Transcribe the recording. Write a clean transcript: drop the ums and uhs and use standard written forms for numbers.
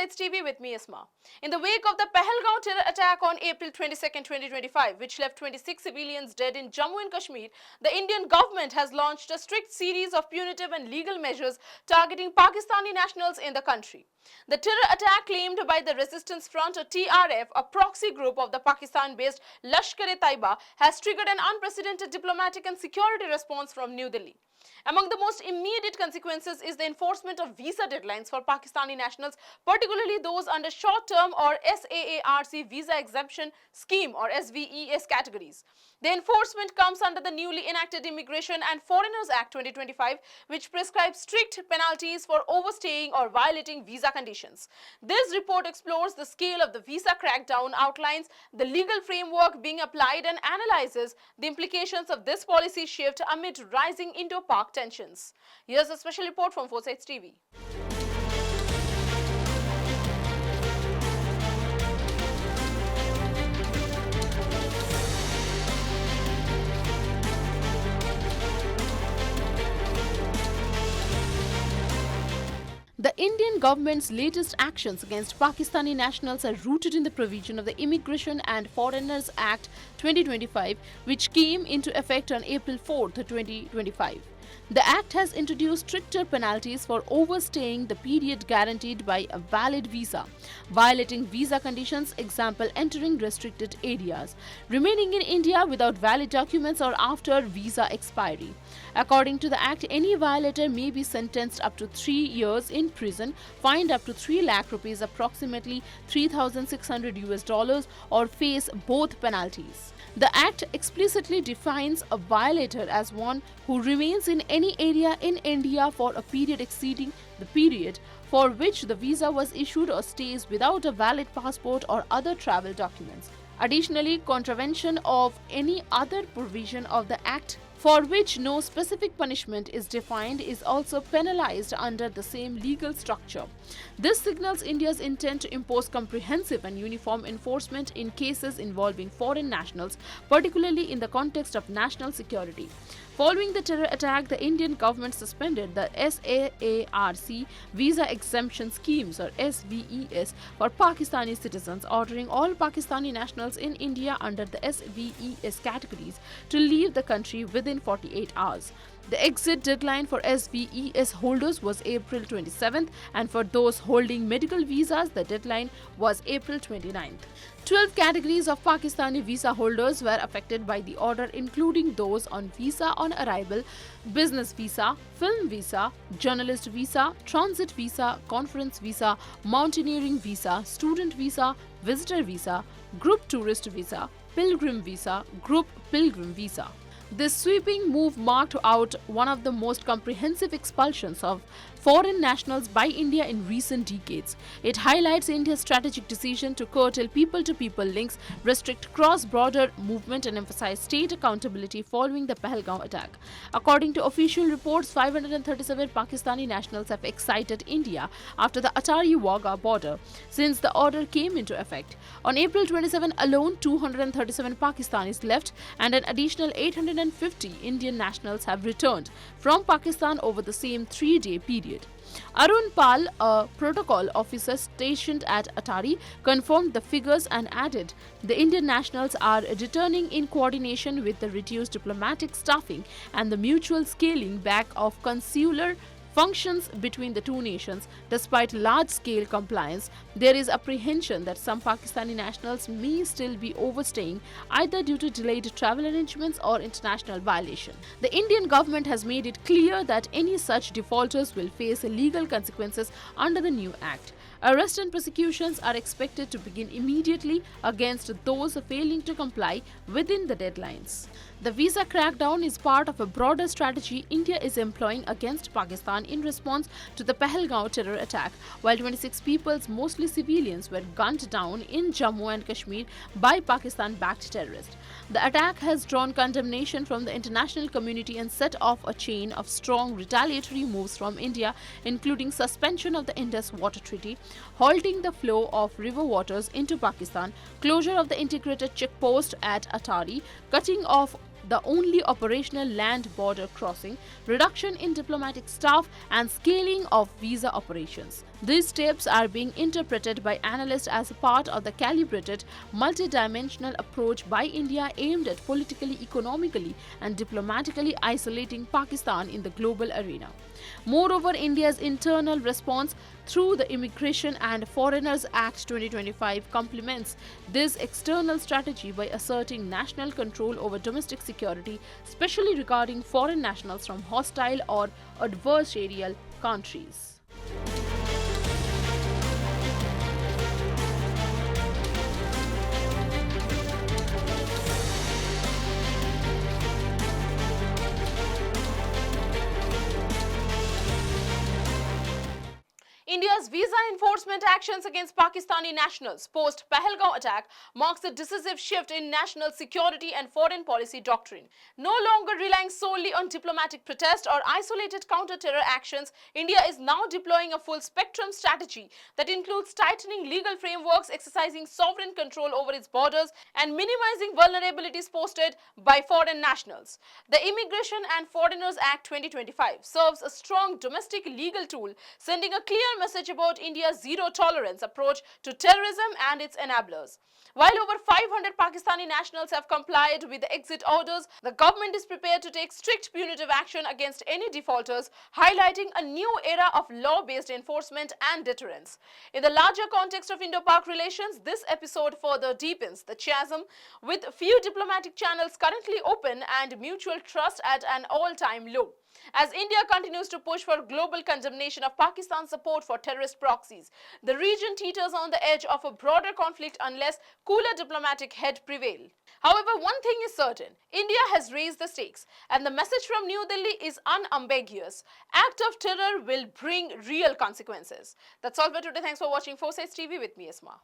Sides TV with me, Isma. In the wake of the Pahalgam terror attack on April 22, 2025, which left 26 civilians dead in Jammu and Kashmir, the Indian government has launched a strict series of punitive and legal measures targeting Pakistani nationals in the country. The terror attack claimed by the Resistance Front, or TRF, a proxy group of the Pakistan-based Lashkar-e-Taiba, has triggered an unprecedented diplomatic and security response from New Delhi. Among the most immediate consequences is the enforcement of visa deadlines for Pakistani nationals, particularly those under short-term or SAARC visa exemption scheme or SVES categories. The enforcement comes under the newly enacted Immigration and Foreigners Act 2025, which prescribes strict penalties for overstaying or violating visa conditions. This report explores the scale of the visa crackdown, outlines the legal framework being applied, and analyzes the implications of this policy shift amid rising Indo-Pak tensions. Here's a special report from Sides TV. The Indian government's latest actions against Pakistani nationals are rooted in the provision of the Immigration and Foreigners Act 2025, which came into effect on April 4, 2025. The Act has introduced stricter penalties for overstaying the period guaranteed by a valid visa, violating visa conditions, example entering restricted areas, remaining in India without valid documents or after visa expiry. According to the Act, any violator may be sentenced up to 3 years in prison, fined up to 3 lakh rupees, approximately $3,600 or face both penalties. The Act explicitly defines a violator as one who remains in any area in India for a period exceeding the period for which the visa was issued or stays without a valid passport or other travel documents. Additionally, contravention of any other provision of the Act for which no specific punishment is defined is also penalized under the same legal structure. This signals India's intent to impose comprehensive and uniform enforcement in cases involving foreign nationals, particularly in the context of national security. Following the terror attack, the Indian government suspended the SAARC visa exemption schemes or SVES for Pakistani citizens, ordering all Pakistani nationals in India under the SVES categories to leave the country within 48 hours. The exit deadline for SVES holders was April 27th, and for those holding medical visas, the deadline was April 29th. 12 categories of Pakistani visa holders were affected by the order, including those on visa on arrival, business visa, film visa, journalist visa, transit visa, conference visa, mountaineering visa, student visa, visitor visa, group tourist visa, pilgrim visa, group pilgrim visa. This sweeping move marked out one of the most comprehensive expulsions of foreign nationals by India in recent decades. It highlights India's strategic decision to curtail people-to-people links, restrict cross-border movement, and emphasize state accountability following the Pahalgam attack. According to official reports, 537 Pakistani nationals have exited India after the Attari-Wagah border since the order came into effect. On April 27 alone, 237 Pakistanis left, and an additional 850 Indian nationals have returned from Pakistan over the same 3-day period. Arun Pal, a protocol officer stationed at Attari, confirmed the figures and added, "The Indian nationals are returning in coordination with the reduced diplomatic staffing and the mutual scaling back of consular functions between the two nations. Despite large-scale compliance, there is apprehension that some Pakistani nationals may still be overstaying, either due to delayed travel arrangements or international violation." The Indian government has made it clear that any such defaulters will face legal consequences under the new act. Arrests and prosecutions are expected to begin immediately against those failing to comply within the deadlines. The visa crackdown is part of a broader strategy India is employing against Pakistan in response to the Pahalgam terror attack, while 26 people, mostly civilians, were gunned down in Jammu and Kashmir by Pakistan-backed terrorists. The attack has drawn condemnation from the international community and set off a chain of strong retaliatory moves from India, including suspension of the Indus Water Treaty, halting the flow of river waters into Pakistan, closure of the integrated checkpost at Attari, cutting off the only operational land border crossing, reduction in diplomatic staff, and scaling of visa operations. These steps are being interpreted by analysts as a part of the calibrated, multidimensional approach by India aimed at politically, economically, and diplomatically isolating Pakistan in the global arena. Moreover, India's internal response through the Immigration and Foreigners Act 2025 complements this external strategy by asserting national control over domestic security, especially regarding foreign nationals from hostile or adversarial countries. India's visa enforcement actions against Pakistani nationals post-Pahalgam attack marks a decisive shift in national security and foreign policy doctrine. No longer relying solely on diplomatic protest or isolated counter-terror actions, India is now deploying a full-spectrum strategy that includes tightening legal frameworks, exercising sovereign control over its borders, and minimizing vulnerabilities posted by foreign nationals. The Immigration and Foreigners Act 2025 serves a strong domestic legal tool, sending a clear message about India's zero-tolerance approach to terrorism and its enablers. While over 500 Pakistani nationals have complied with the exit orders, the government is prepared to take strict punitive action against any defaulters, highlighting a new era of law-based enforcement and deterrence. In the larger context of Indo-Pak relations, this episode further deepens the chasm, with few diplomatic channels currently open and mutual trust at an all-time low. As India continues to push for global condemnation of Pakistan's support for terrorist proxies, the region teeters on the edge of a broader conflict unless cooler diplomatic head prevail. However, one thing is certain: India has raised the stakes, and the message from New Delhi is unambiguous. Act of terror will bring real consequences. That's all for today. Thanks for watching Foresights TV with me, Isma.